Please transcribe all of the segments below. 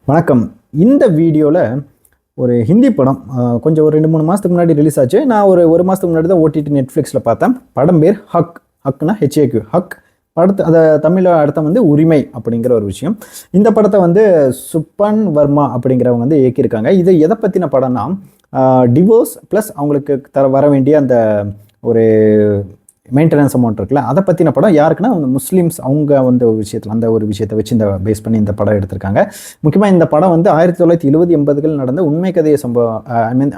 வணக்கம். இந்த வீடியோவில் ஒரு ஹிந்தி படம் கொஞ்சம் ஒரு 2-3 மாதத்துக்கு முன்னாடி ரிலீஸ் ஆச்சு. நான் ஒரு மாதத்துக்கு முன்னாடி தான் ஓடிடி நெட்ஃப்ளிக்ஸில் பார்த்தேன். படம் பேர் ஹக். ஹக்னா ஹெச்ஏக்யூ ஹக். படத்தை அதை தமிழ் அர்த்தம் வந்து உரிமை அப்படிங்கிற ஒரு விஷயம். இந்த படத்தை வந்து சுப்பன் வர்மா அப்படிங்கிறவங்க வந்து இயக்கியிருக்காங்க. இது எதை பற்றின படம்னா டிவோர்ஸ் ப்ளஸ் அவங்களுக்கு வர வேண்டிய அந்த ஒரு மெயின்டெனன்ஸ் அமௌண்ட் இருக்குல்ல, அதை பற்றின படம். யாருக்குன்னா அந்த முஸ்லீம்ஸ் அவங்க வந்து ஒரு விஷயத்தில் அந்த ஒரு விஷயத்தை வச்சு இந்த பேஸ் பண்ணி இந்த படம் எடுத்திருக்காங்க. முக்கியமாக இந்த படம் வந்து 1970-80கள் நடந்த உண்மை கதையை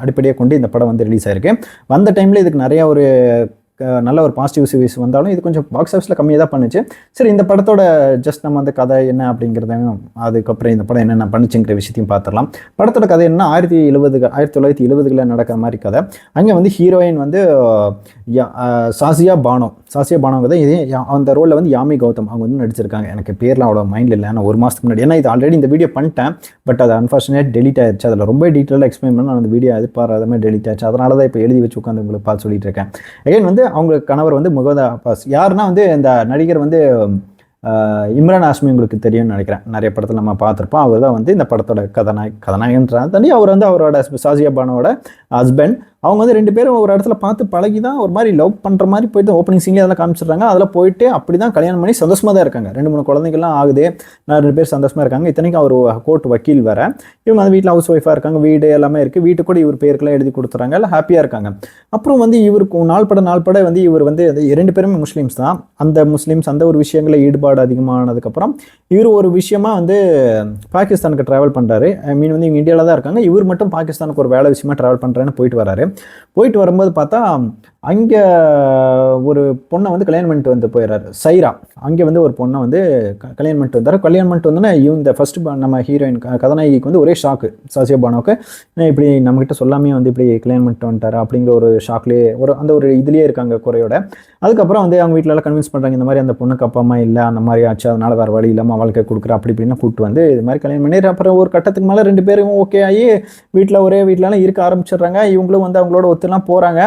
அடிப்படையாக கொண்டு இந்த படம் வந்து ரிலீஸ் ஆயிருக்கு. வந்த டைமில் இதுக்கு நிறையா ஒரு நல்ல ஒரு பாசிட்டிவ் ரிவ்யூஸ் வந்தாலும் இது கொஞ்சம் பாக்ஸ் ஆஃபீஸில் கம்மியாக தான் பண்ணுச்சு. சரி, இந்த படத்தோட ஜஸ்ட் நம்ம அந்த கதை என்ன அப்படிங்கிறதையும் அதுக்கப்புறம் இந்த படம் என்னென்ன பண்ணுச்சுங்கிற விஷயத்தையும் பார்த்துடலாம். படத்தோட கதை என்ன, 1970களில் நடக்கிற மாதிரி கதை. அங்கே வந்து ஹீரோயின் வந்து சாசியா பானோங்க தான். இதே அந்த ரோலில் வந்து யாமி கௌதம் அவங்க வந்து நடிச்சிருக்காங்க. எனக்கு பேர்லாம் அவ்வளோ மைண்டில் இல்லை. ஆனால் ஒரு மாதத்துக்கு முன்னாடி, ஏன்னா இது ஆல்ரெடி இந்த வீடியோ பண்ணிட்டேன், பட் அது அன்ஃபார்ச்சுனேட் டெலிட் ஆயிடுச்சு. அதில் ரொம்ப டீட்டெயிலாக எக்ஸ்பிளைன் பண்ண அந்த வீடியோ எதிர்பாராத மாதிரி டெலிட் ஆயிடுச்சு. அதனால தான் இப்போ எழுதி வச்சு உட்காந்து உங்களுக்கு பார்த்து சொல்லிட்டு இருக்கேன். அகைன் வந்து அவங்க கணவர் வந்து முகமது அப்பாஸ். யாருன்னா வந்து இந்த நடிகர் வந்து இம்ரான் ஹாஷ்மி உங்களுக்கு தெரியும்னு நினைக்கிறேன். நிறைய படத்தில் நம்ம பார்த்துருப்போம். அவர் தான் வந்து இந்த படத்தோட கதாநாயகன்றாங்க தாண்டி அவர் வந்து அவரோட சாசியா பானோட ஹஸ்பண்ட். அவங்க வந்து 2 பேரும் ஒரு இடத்துல பார்த்து பழகி தான் ஒரு மாதிரி லவ் பண்ணுற மாதிரி போயிட்டு ஓப்பனிங் சீன்லேயே அதெல்லாம் காமிச்சிடுறாங்க. அதில் போயிட்டு அப்படி தான் கல்யாணம் பண்ணி சந்தோஷமாக தான் இருக்காங்க. 2-3 குழந்தைங்கள்லாம் ஆகுது. 2 பேர் சந்தோஷமாக இருக்காங்க. இத்தனைக்கும் அவர் கோர்ட் வக்கீல் வேறு. இவங்க வந்து வீட்டில் ஹவுஸ் ஒய்ஃபாக இருக்காங்க. வீடு எல்லாமே இருக்குது. வீட்டு கூட இவர் பேருக்கெல்லாம் எழுதி கொடுத்துறாங்க. எல்லாம் ஹாப்பியாக இருக்காங்க. அப்புறம் வந்து இவருக்கு நாள் பட வந்து இவர் வந்து 2 பேருமே முஸ்லீம்ஸ் தான். அந்த முஸ்லீம்ஸ் அந்த ஒரு விஷயங்களில் ஈடுபாடு அதிகமானதுக்கப்புறம் இவர் ஒரு விஷயமா வந்து பாகிஸ்தானுக்கு ட்ராவல் பண்ணுறாரு. மீன் வந்து இவங்க இந்தியாவில் தான் இருக்காங்க. இவர் மட்டும் பாகிஸ்தானுக்கு ஒரு வேலை விஷயமா ட்ராவல் பண்ணுறேன்னு போயிட்டு வராரு. போயிட்டு வரும்போது பார்த்தா அங்கே ஒரு பொண்ணை வந்து கல்யாணம் பண்ணிட்டு வந்து போயிடுறாரு. சைரா அங்கே வந்து ஒரு பொண்ணை வந்து கல்யாணம் பண்ணிட்டு வந்தார். கல்யாணம் பண்ணிட்டு வந்தோன்னா இந்த ஃபஸ்ட்டு நம்ம ஹீரோயின் கதாநாயகிக்கு வந்து ஒரே ஷாக்கு. சாசியா பானோவுக்கு இப்படி நம்மக்கிட்ட சொல்லாமே வந்து இப்படி கல்யாணம் பண்ணிட்டு வந்துட்டார் அப்படிங்கிற ஒரு ஷாக்லேயே அந்த ஒரு இதுலேயே இருக்காங்க குறையோட. அதுக்கப்புறம் வந்து அவங்க வீட்டிலலாம் கன்வின்ஸ் பண்ணுறாங்க, இந்த மாதிரி அந்த பொண்ணுக்கு அப்பா அம்மா இல்லை, அந்த மாதிரி ஆச்சு, அதனால் வேறு வழி இல்லாமல் அவளுக்கு கொடுக்குற அப்படி இப்படின்னு கூப்பிட்டு வந்து இது மாதிரி கல்யாணம் பண்ணி அப்புறம் ஒரு கட்டத்துக்கு மேலே 2 பேரும் ஓகே ஆகி வீட்டில் ஒரே வீட்டிலலாம் இருக்க ஆரம்பிச்சிடுறாங்க. இவங்களும் வந்து அவங்களோட ஒத்துலாம் போகிறாங்க.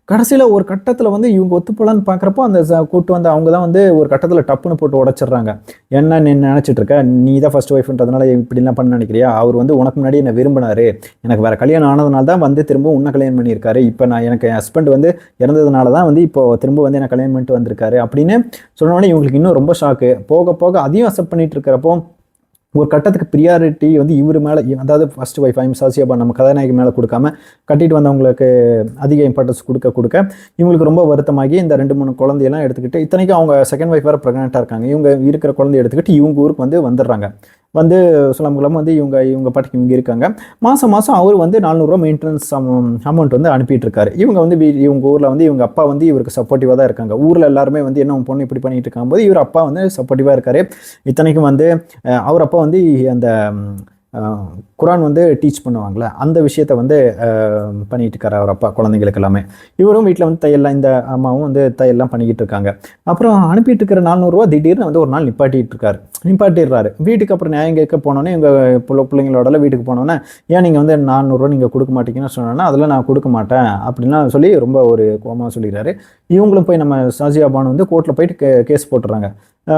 கடைசியில் ஒரு கட்டத்தில் வந்து இவங்க ஒத்து போகலான்னு பார்க்குறப்போ அந்த கூட்டு வந்து அவங்க தான் வந்து ஒரு கட்டத்தில் டப்புன்னு போட்டு உடச்சிட்றாங்க. என்ன நீ நினச்சிட்டு இருக்க, நீ தான் ஃபர்ஸ்ட் ஒய்ஃப்ன்றதுனால இப்படிலாம் பண்ண நினைக்கிறியா, அவர் வந்து உனக்கு முன்னாடி என்னை விரும்பினாரு, எனக்கு வேறு கல்யாணம் ஆனதுனால தான் வந்து திரும்ப உன்னை கல்யாணம் பண்ணியிருக்காரு, இப்போ எனக்கு என் ஹஸ்பண்ட் வந்து இறந்ததுனால தான் வந்து இப்போ திரும்ப வந்து என்னை கல்யாணம் பண்ணிட்டு வந்திருக்காரு அப்படின்னு சொன்னோடனே இவங்களுக்கு இன்னும் ரொம்ப ஷாக்கு. போக போக அதையும் அக்செப்ட் பண்ணிட்டு இருக்கிறப்போ ஒரு கட்டத்துக்கு ப்ரியாரிட்டி வந்து இவர் மேலே, அதாவது ஃபர்ஸ்ட் ஒய்ஃப் சாசியா பானோ நம்ம கதாநாயகி மேலே கொடுக்காம கட்டிட்டு வந்தவங்களுக்கு அதிக இம்பார்ட்டன்ஸ் கொடுக்க இவங்களுக்கு ரொம்ப வருத்தமாகி இந்த 2-3 குழந்தையெல்லாம் எடுத்துக்கிட்டு, இத்தனைக்கும் அவங்க செகண்ட் ஒய்ஃப் வேறு ப்ரெக்னெண்ட்டாக இருக்காங்க. இவங்க இருக்கிற குழந்தைய எடுத்துக்கிட்டு இவங்க ஊருக்கு வந்து வந்துடுறாங்க. வந்து சொல்லாம வந்து இவங்க பாட்டுக்கு இவங்க இருக்காங்க. மாதம் அவர் வந்து 400 ரூபா மெயின்டெனன்ஸ் அமௌண்ட் வந்து அனுப்பிட்டு இருக்காரு. இவங்க வந்து இவங்க ஊரில் வந்து இவங்க அப்பா வந்து இவருக்கு சப்போர்ட்டிவாக தான் இருக்காங்க. ஊரில் எல்லாருமே வந்து என்ன உன் பொண்ணு இப்படி பண்ணிட்டு இருக்கும்போது இவர் அப்பா வந்து சப்போர்ட்டிவாக இருக்காரு. இத்தனைக்கும் வந்து அவர் அப்பா வந்து அந்த குரான் வந்து டீச் பண்ணுவாங்களே அந்த விஷயத்த வந்து பண்ணிட்டு இருக்காரு அவர் அப்பா குழந்தைங்களுக்கு எல்லாமே. இவரும் வீட்டில் வந்து தையெல்லாம், இந்த அம்மாவும் வந்து தையெல்லாம் பண்ணிக்கிட்டு இருக்காங்க. அப்புறம் அனுப்பிட்டு இருக்கிற 400 ரூபா திடீர்னு வந்து ஒரு நாள் நிப்பாட்டிடுறாரு வீட்டுக்கு. அப்புறம் நியாயம் கேட்க போனோன்னே எங்கள் பிள்ளைங்களோட வீட்டுக்கு போனோன்னே, ஏன் நீங்கள் வந்து 400 ரூபா நீங்கள் கொடுக்க மாட்டீங்கன்னு சொன்னோன்னா, அதில் நான் கொடுக்க மாட்டேன் அப்படின்லாம் சொல்லி ரொம்ப ஒரு கோபமாக சொல்லிடுறாரு. இவங்களும் போய் நம்ம சாசியா பானோ வந்து கோர்ட்டில் போயிட்டு கேஸ் போட்டுறாங்க.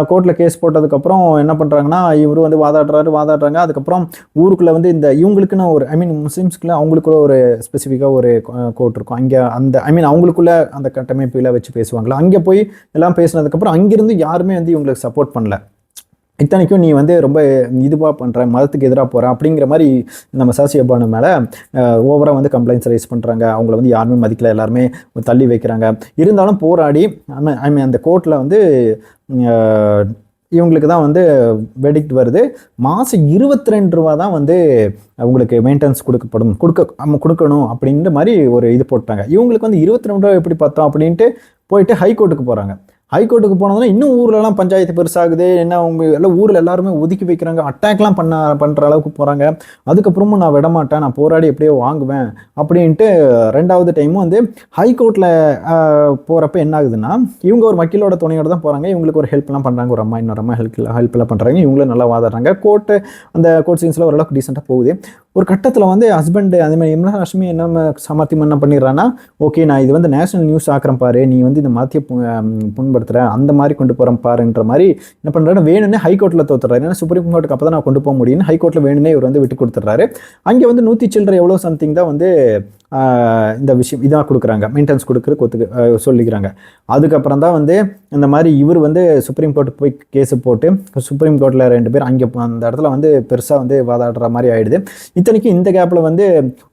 கோர்ட்டில் கேஸ் போட்டதுக்கப்புறம் என்ன பண்ணுறாங்கன்னா, இவரு வந்து வாதாடுறாங்க. அதுக்கப்புறம் ஊருக்குள்ளே வந்து இந்த இவங்களுக்குன்னு ஒரு முஸ்லீம்ஸ்க்குள்ள அவங்களுக்குள்ள ஒரு ஸ்பெசிஃபிக்காக ஒரு கோர்ட் இருக்கும். அங்கே அந்த அவங்களுக்குள்ள அந்த கட்டமைப்பில் வச்சு பேசுவாங்களா, அங்கே போய் எல்லாம் பேசினதுக்கப்புறம் அங்கேருந்து யாருமே வந்து இவங்களுக்கு சப்போர்ட் பண்ணல. இத்தனைக்கும் நீ வந்து ரொம்ப இதுவாக பண்ணுற, மதத்துக்கு எதிராக போகிற அப்படிங்கிற மாதிரி நம்ம சாசியா பானோ மேலே ஓவராக வந்து கம்ப்ளைண்ட்ஸ் ரைஸ் பண்ணுறாங்க. அவங்கள வந்து யாருமே மதிக்கல, எல்லாருமே தள்ளி வைக்கிறாங்க. இருந்தாலும் போராடி அந்த கோர்ட்டில் வந்து இவங்களுக்கு தான் வந்து வெடிக்ட் வருது. மாதம் 22 ரூபா தான் வந்து அவங்களுக்கு மெயின்டெனன்ஸ் கொடுக்கணும் அப்படின்ற மாதிரி ஒரு இது போட்டாங்க. இவங்களுக்கு வந்து 22 ரூபா எப்படி பார்த்தோம் அப்படின்ட்டு போயிட்டு ஹைகோர்ட்டுக்கு போகிறாங்க. ஹைகோர்ட்டுக்கு போனதுன்னா இன்னும் ஊர்லலாம் பஞ்சாயத்து பெருசாகுது. என்ன அவங்க எல்லாம் ஊரில் எல்லாருமே ஒதுக்கி வைக்கிறாங்க, அட்டாக்லாம் பண்ணுற அளவுக்கு போகிறாங்க. அதுக்கப்புறமும் நான் விடமாட்டேன், நான் போராடி எப்படியோ வாங்குவேன் அப்படின்ட்டு 2வது டைமும் வந்து ஹைகோர்ட்டில் போகிறப்ப என்ன ஆகுதுன்னா, இவங்க ஒரு வக்கீலோட துணையோடு தான் போகிறாங்க. இவங்களுக்கு ஒரு ஹெல்ப்லாம் பண்ணுறாங்க. ஒரு இன்னொரு அம்மா ஹெல்ப்லாம் பண்ணுறாங்க. இவங்களும் நல்லா வாதாடுறாங்க. அந்த கோர்ட் சீன்ஸில் ஓரளவுக்கு டீசெண்டாக போகுது. ஒரு கட்டத்தில் வந்து ஹஸ்பண்ட் அதே மாதிரி இம்ரான் ஹாஷ்மி என்ன சாமர்த்தியம் என்ன பண்ணிடுறான்னா, ஓகே நான் இது வந்து நேஷனல் நியூஸ் ஆக்குறேன் பாரு, நீ வந்து இந்த மாத்திய புண்படுத்துற அந்த மாதிரி கொண்டு போகிறேன் பாருன்ற மாதிரி என்ன பண்ணுறாரு, வேணும்னே ஹைகோர்ட்டில் தோத்துறாரு. ஏன்னா சுப்ரீம் கோர்ட்டுக்கு அப்போ தான் நான் கொண்டு போக முடியும், ஹைகோர்ட்டில் வேணும்னே இவர் வந்து விட்டு கொடுத்துட்றாரு. அங்கே வந்து 100 சில்லறை எவ்வளோ சம்திங் தான் வந்து இந்த விஷயம் இதாக கொடுக்குறாங்க, மெயின்டெனன்ஸ் கொடுக்குற சொல்லிக்கிறாங்க. அதுக்கப்புறம் தான் வந்து இந்த மாதிரி இவர் வந்து சுப்ரீம் கோர்ட்டுக்கு போய் கேஸு போட்டு சுப்ரீம் கோர்ட்டில் 2 பேர் அங்கே அந்த இடத்துல வந்து பெருசாக வந்து வாதாடுற மாதிரி ஆகிடுது. இத்தனைக்கும் இந்த கேப்பில் வந்து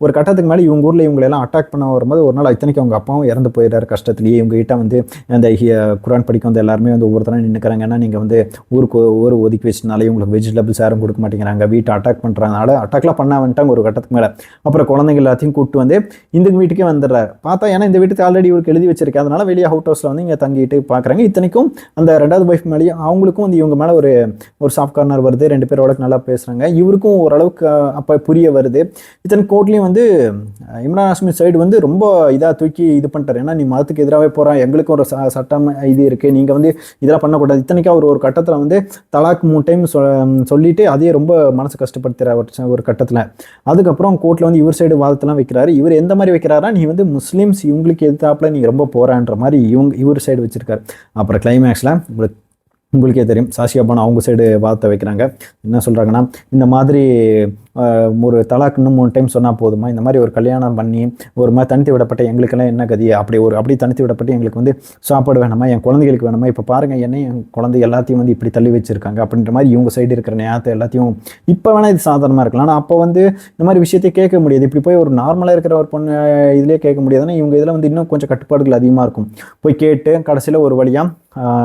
ஒரு கட்டத்துக்கு மேலே இவங்க ஊரில் இவங்களெல்லாம் அட்டாக் பண்ண வரும்போது ஒரு நாள் இத்தனைக்கும் அவங்க அப்பாவும் இறந்து போயிடுறாரு கஷ்டத்துலேயே. இவங்ககிட்ட வந்து அந்த குரான் படிக்க வந்து எல்லாருமே வந்து ஒவ்வொருத்தராக நின்றுக்கிறாங்க. ஏன்னா நீங்கள் வந்து ஊருக்கு ஊர் ஒதுக்கி வச்சதுனால இவங்களுக்கு வெஜிடபிள்ஸ் யாரும் கொடுக்க மாட்டேங்கிறாங்க, வீட்டை அட்டாக் பண்ணுறதுனால அட்டாக்லாம் பண்ண வந்துட்டாங்க ஒரு கட்டத்துக்கு மேலே. அப்புறம் குழந்தைங்க எல்லாத்தையும் கூப்பிட்டு வந்து இந்த வீட்டுக்கே வந்துடுறாரு. பார்த்தா ஏன்னா இந்த வீட்டுக்கு ஆல்ரெடி இவருக்கு எழுதி வச்சிருக்கேன், அதனால வெளியே அவுட் ஹவுஸில் வந்து இங்கே தங்கிட்டு பார்க்குறாங்க. இத்தனைக்கும் அந்த 2வது ஒய்ஃப் மேலேயே அவங்களுக்கும் வந்து இவங்க மேலே ஒரு சாஃப்ட் கார்னர் வருது, 2 பேரோட நல்லா பேசுகிறாங்க. இவருக்கும் ஓரளவுக்கு அப்போ புரிய வருது. இத்தனை கோர்ட்லேயும் வந்து இம்ரான் ஹாஷ்மி சைடு வந்து ரொம்ப இதாக தூக்கி இது பண்ணிட்டார். ஏன்னா நீ மதத்துக்கு எதிராகவே போகிறான், எங்களுக்கும் ஒரு சட்டம் இது இருக்குது, நீங்கள் வந்து இதெல்லாம் பண்ணக்கூடாது. இத்தனைக்கும் அவர் ஒரு கட்டத்தில் வந்து தலாக் 3 டைம் சொல்லிட்டு அதே ரொம்ப மனசு கஷ்டப்படுத்துகிற ஒரு கட்டத்தில். அதுக்கப்புறம் கோர்ட்டில் வந்து இவர் சைடு வாதத்தெல்லாம் வைக்கிறாரு. இவர் எந்த மாதிரி வைக்கிறாரா, நீ வந்து முஸ்லீம்ஸ் இவங்களுக்கு எதிர்த்தாப்புல நீ ரொம்ப போறான்ற மாதிரி இவர் சைடு வச்சிருக்காரு. அப்புறம் கிளைமேக்ஸில் உங்களுக்கே தெரியும், சாஷியா பானு அவங்க சைடு வார்த்தை வைக்கிறாங்க. என்ன சொல்கிறாங்கன்னா, இந்த மாதிரி ஒரு தலாக் இன்னும் 3 டைம் சொன்னால் போதுமா, இந்த மாதிரி ஒரு கல்யாணம் பண்ணி ஒரு மாதிரி தனித்து விடப்பட்ட எங்களுக்கெல்லாம் என்ன கதி, அப்படி தனித்து விடப்பட்டு எங்களுக்கு வந்து சாப்பாடு வேணுமா, என் குழந்தைகளுக்கு வேணுமா, இப்போ பாருங்கள் என்னை என் குழந்தை எல்லாத்தையும் வந்து இப்படி தள்ளி வச்சுருக்காங்க அப்படின்ற மாதிரி இவங்க சைடு இருக்கிற நியாயத்தை எல்லாத்தையும் இப்போ வேணால் இது சாதாரணமாக இருக்கலாம். ஆனால் அப்போ வந்து இந்த மாதிரி விஷயத்தையே கேட்க முடியாது. இப்படி போய் ஒரு நார்மலாக இருக்கிற ஒரு பொண்ணு இதிலே கேட்க முடியாதுன்னா இவங்க இதில் வந்து இன்னும் கொஞ்சம் கட்டுப்பாடுகள் அதிகமாக இருக்கும். போய் கேட்டு கடைசியில் ஒரு வழியாக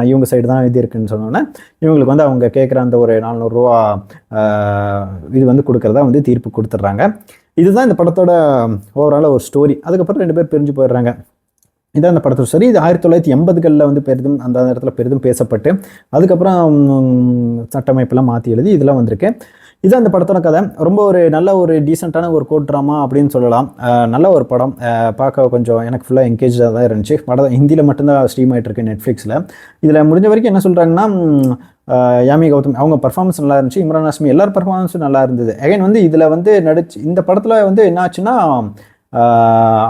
இவங்க சைடு தான் இது இருக்குன்னு சொன்னோன்னே இவங்களுக்கு வந்து அவங்க கேட்குற அந்த ஒரு 400 ரூபா இது வந்து கொடுக்குறதா வந்து தீர்ப்பு கொடுத்துட்றாங்க. இதுதான் இந்த படத்தோட ஓவரால் ஒரு ஸ்டோரி. அதுக்கப்புறம் 2 பேர் பிரிஞ்சு போயிடுறாங்க. இதான் இந்த படத்தோட ஸ்டோரி. இது 1980களில் வந்து அந்த இடத்துல பெரிதும் பேசப்பட்டு அதுக்கப்புறம் சட்டமைப்பெல்லாம் மாற்றி எழுதி இதெல்லாம் வந்திருக்கு. இதுதான் இந்த படத்தோட கதை. ரொம்ப ஒரு நல்ல ஒரு டீசெண்டான ஒரு கோர்ட் ட்ராமா அப்படின்னு சொல்லலாம். நல்ல ஒரு படம், பார்க்க கொஞ்சம் எனக்கு ஃபுல்லாக என்கேஜாக தான் இருந்துச்சு. படம் ஹிந்தியில் மட்டும்தான் ஸ்ட்ரீம் ஆகிட்டு இருக்கு நெட்ஃப்ளிக்ஸில். இதில் முடிஞ்ச வரைக்கும் என்ன சொல்கிறாங்கன்னா, யாமி கௌதம் அவங்க பர்ஃபார்மன்ஸ் நல்லா இருந்துச்சு, இம்ரான் ஹாஷ்மி எல்லார் பர்ஃபார்மன்ஸும் நல்லா இருந்தது. அகைன் வந்து இதில் வந்து இந்த படத்தில் வந்து என்ன ஆச்சுன்னா,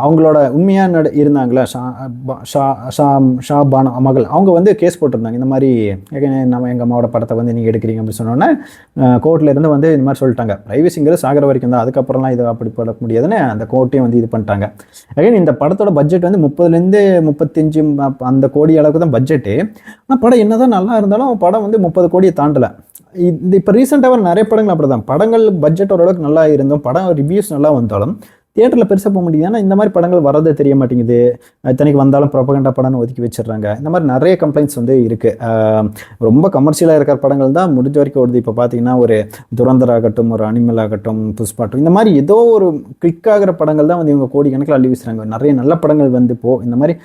அவங்களோட உண்மையாக இருந்தாங்களே ஷா பானு மகள், அவங்க வந்து கேஸ் போட்டிருந்தாங்க. இந்த மாதிரி நம்ம எங்கள் அம்மாவோட படத்தை வந்து நீங்கள் எடுக்கிறீங்க அப்படின்னு சொன்னோன்னே கோர்ட்டில் இருந்து வந்து இந்த மாதிரி சொல்லிட்டாங்க. ப்ரைவசிங்கிறது சாகிற வரைக்கும் தான், அதுக்கப்புறம்லாம் இது அப்படி பட முடியாதுன்னு அந்த கோர்ட்டையும் வந்து இது பண்ணிட்டாங்க. அகைன் இந்த படத்தோட பட்ஜெட் வந்து 30லேருந்து 35 அந்த கோடி அளவுக்கு தான் பட்ஜெட்டு. ஆனால் படம் என்ன தான் நல்லா இருந்தாலும் படம் வந்து 30 கோடியை தாண்டலை. இது இப்போ ரீசெண்டாக நிறைய படங்கள் அப்படி தான், படங்கள் பட்ஜெட் ஓரளவுக்கு நல்லா இருந்தோம், படம் ரிவ்யூஸ் நல்லா வந்தாலும் தியேட்டரில் பெருசாக போக முடியுது. ஏன்னா இந்த மாதிரி படங்கள் வரதே தெரிய மாட்டேங்குது. இத்தனைக்கு வந்தாலும் ப்ரொபகண்டா படம்னு ஒதுக்கி வச்சிடுறாங்க. இந்த மாதிரி நிறைய கம்ப்ளைண்ட்ஸ் வந்து இருக்குது. ரொம்ப கமர்ஷியலாக இருக்கிற படங்கள் தான் முடிஞ்ச வரைக்கும் ஓடுது. இப்போ பார்த்தீங்கன்னா ஒரு துரந்தர் ஆகட்டும், ஒரு அனிமல் ஆகட்டும், புஷ்பாட்டும், இந்த மாதிரி ஏதோ ஒரு கிளிக் ஆகிற படங்கள் தான் வந்து இவங்க கோடி கணக்கில் அள்ளி வீசுறாங்க. நிறைய நல்ல படங்கள் வந்து இந்த மாதிரி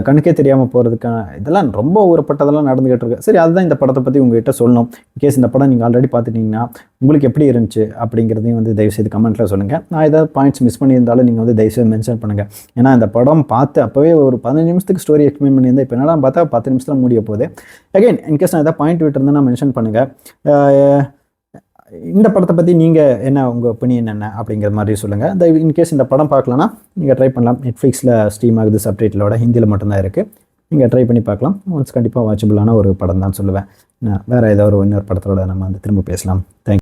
கணக்கே தெரியாமல் போகிறதுக்கான இதெல்லாம் ரொம்ப ஊறப்பட்டதெல்லாம் நடந்துகிட்டு இருக்கு. சரி, அதுதான் இந்த படத்தை பற்றி உங்ககிட்ட சொல்லணும். இன்கேஸ் இந்த படம் நீங்கள் ஆல்ரெடி பார்த்துட்டிங்கன்னா உங்களுக்கு எப்படி இருந்துச்சு அப்படிங்கிறதையும் வந்து தயவுசெய்து கமெண்ட்டில் சொல்லுங்கள். நான் ஏதாவது பாயிண்ட்ஸ் மிஸ் பண்ணியிருந்தாலும் நீங்கள் வந்து தயவுசெய்து மென்ஷன் பண்ணுங்கள். ஏன்னா இந்த படம் பார்த்து அப்போவே ஒரு 15 நிமிஷத்துக்கு ஸ்டோரி எக்ஸ்பிளைன் பண்ணியிருந்தேன். இப்போ என்னடா பார்த்தா 10 நிமிஷத்தில் முடிய போகுது. அகைன் இன்கேஸ் நான் ஏதாவது பாயிண்ட் விட்டுருந்தேன்னா மென்ஷன் பண்ணுங்கள். இந்த படத்தை பற்றி நீங்கள் என்ன, உங்கள் ஒப்பீனியன் என்ன அப்படிங்கிற மாதிரி சொல்லுங்கள். இன்கேஸ் இந்த படம் பார்க்கலன்னா நீங்கள் ட்ரை பண்ணலாம். நெட்ஃப்ளிக்ஸில் ஸ்ட்ரீம் ஆகுது, சப்டைட்டிலோட ஹிந்தியில் மட்டும்தான் இருக்குது. நீங்கள் ட்ரை பண்ணி பார்க்கலாம். ஒன்ஸ் கண்டிப்பாக வாட்சபிளான ஒரு படம் தான் சொல்லுவேன். வேறு ஏதோ இன்னொரு படத்தோட நம்ம வந்து திரும்ப பேசலாம். தேங்க்யூ.